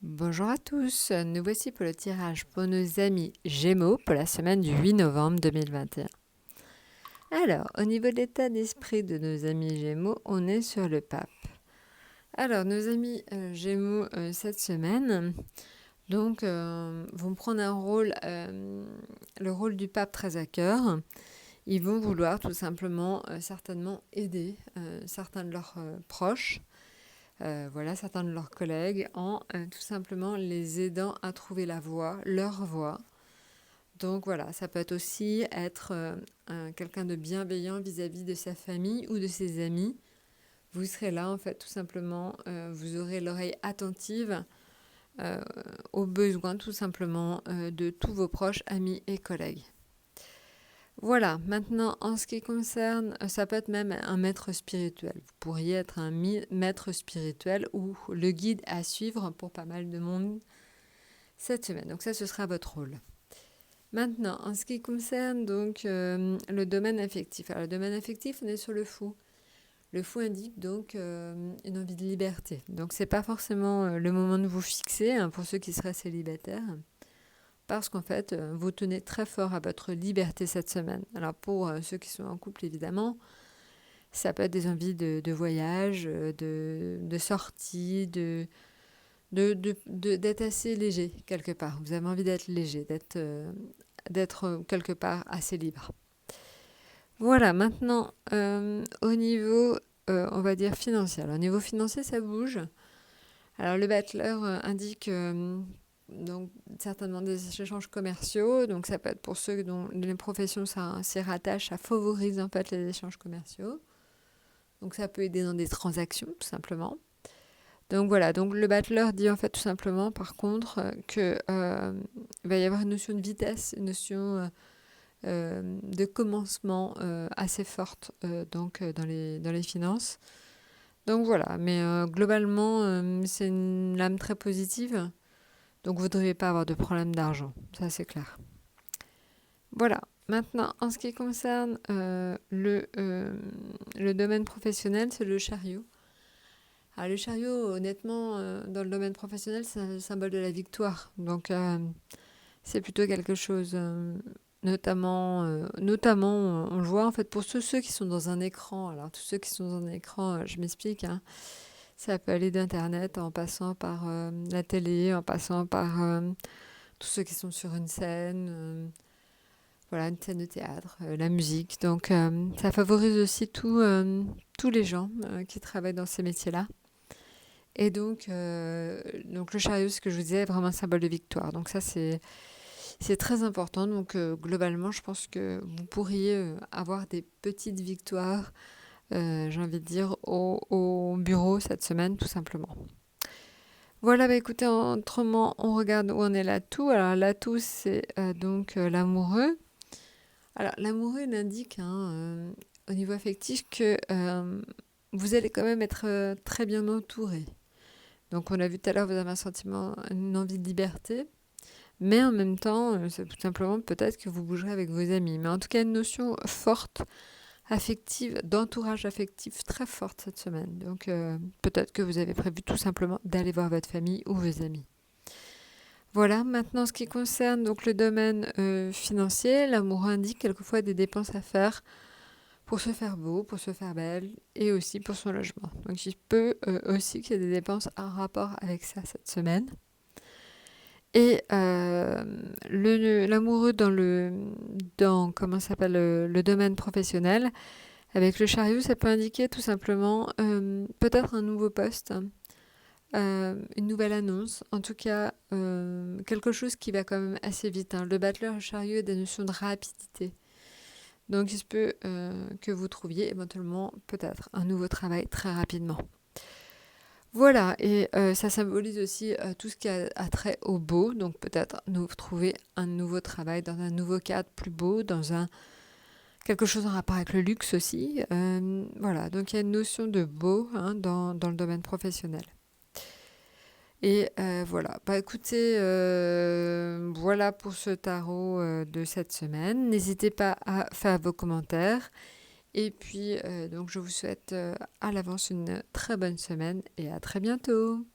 Bonjour à tous, nous voici pour le tirage pour nos amis Gémeaux pour la semaine du 8 novembre 2021. Alors, au niveau de l'état d'esprit de nos amis Gémeaux, on est sur le pape. Alors, nos amis Gémeaux cette semaine vont prendre le rôle du pape très à cœur. Ils vont vouloir tout simplement certainement aider certains de leurs proches. Certains de leurs collègues en tout simplement les aidant à trouver leur voie. Donc voilà, ça peut être aussi être quelqu'un de bienveillant vis-à-vis de sa famille ou de ses amis. Vous serez là en fait tout simplement, vous aurez l'oreille attentive aux besoins tout simplement de tous vos proches, amis et collègues. Voilà, maintenant en ce qui concerne, ça peut être même un maître spirituel. Vous pourriez être un maître spirituel ou le guide à suivre pour pas mal de monde cette semaine. Donc ça, ce sera votre rôle. Maintenant, en ce qui concerne le domaine affectif. Alors le domaine affectif, on est sur le fou. Le fou indique donc une envie de liberté. Donc c'est pas forcément le moment de vous fixer pour ceux qui seraient célibataires. Parce qu'en fait, vous tenez très fort à votre liberté cette semaine. Alors pour ceux qui sont en couple, évidemment, ça peut être des envies de voyage, de sortie, d'être assez léger quelque part. Vous avez envie d'être léger, d'être quelque part assez libre. Voilà, maintenant, au niveau, on va dire, financier. Alors, au niveau financier, ça bouge. Alors, le battleur indique... donc certainement des échanges commerciaux, donc ça peut être pour ceux dont les professions s'y rattachent, ça favorise en fait les échanges commerciaux, donc ça peut aider dans des transactions tout simplement. Donc voilà, donc le battleur dit en fait tout simplement par contre que il va y avoir une notion de vitesse, une notion de commencement assez forte dans les finances. Donc voilà, mais globalement c'est une lame très positive. Donc vous ne devriez pas avoir de problème d'argent, ça c'est clair. Voilà, maintenant en ce qui concerne le domaine professionnel, c'est le chariot. Alors le chariot, honnêtement, dans le domaine professionnel, c'est un symbole de la victoire. Donc c'est plutôt quelque chose, notamment, on le voit en fait pour tous ceux qui sont dans un écran. Alors tous ceux qui sont dans un écran, je m'explique, ça peut aller d'Internet en passant par la télé, en passant par tous ceux qui sont sur une scène, voilà, une scène de théâtre, la musique. Donc ça favorise aussi tous les gens qui travaillent dans ces métiers-là. Et donc le chariot, ce que je vous disais, est vraiment un symbole de victoire. Donc ça, c'est très important. Donc globalement, je pense que vous pourriez avoir des petites victoires, j'ai envie de dire, au bureau cette semaine, tout simplement. Voilà, écoutez, autrement, on regarde où on est l'atout. Alors l'atout, c'est l'amoureux. Alors l'amoureux indique au niveau affectif que vous allez quand même être très bien entouré. Donc on a vu tout à l'heure, vous avez un sentiment, une envie de liberté. Mais en même temps, c'est tout simplement peut-être que vous bougerez avec vos amis. Mais en tout cas, une notion forte, affective, d'entourage affectif très forte cette semaine. Donc peut-être que vous avez prévu tout simplement d'aller voir votre famille ou vos amis. Voilà, maintenant ce qui concerne donc le domaine financier, l'amour indique quelquefois des dépenses à faire pour se faire beau, pour se faire belle et aussi pour son logement. Donc il peut aussi qu'il y ait des dépenses en rapport avec ça cette semaine. Et l'amoureux comment ça s'appelle, le domaine professionnel, avec le chariot, ça peut indiquer tout simplement peut-être un nouveau poste, une nouvelle annonce, en tout cas quelque chose qui va quand même assez vite. Le battleur et le chariot a des notions de rapidité. Donc il se peut que vous trouviez éventuellement peut-être un nouveau travail très rapidement. Voilà, et ça symbolise aussi tout ce qui a trait au beau, donc peut-être trouver un nouveau travail dans un nouveau cadre plus beau, quelque chose en rapport avec le luxe aussi. Voilà, donc il y a une notion de beau dans le domaine professionnel. Et voilà, écoutez, voilà pour ce tarot de cette semaine. N'hésitez pas à faire vos commentaires. Et puis, donc je vous souhaite à l'avance une très bonne semaine et à très bientôt.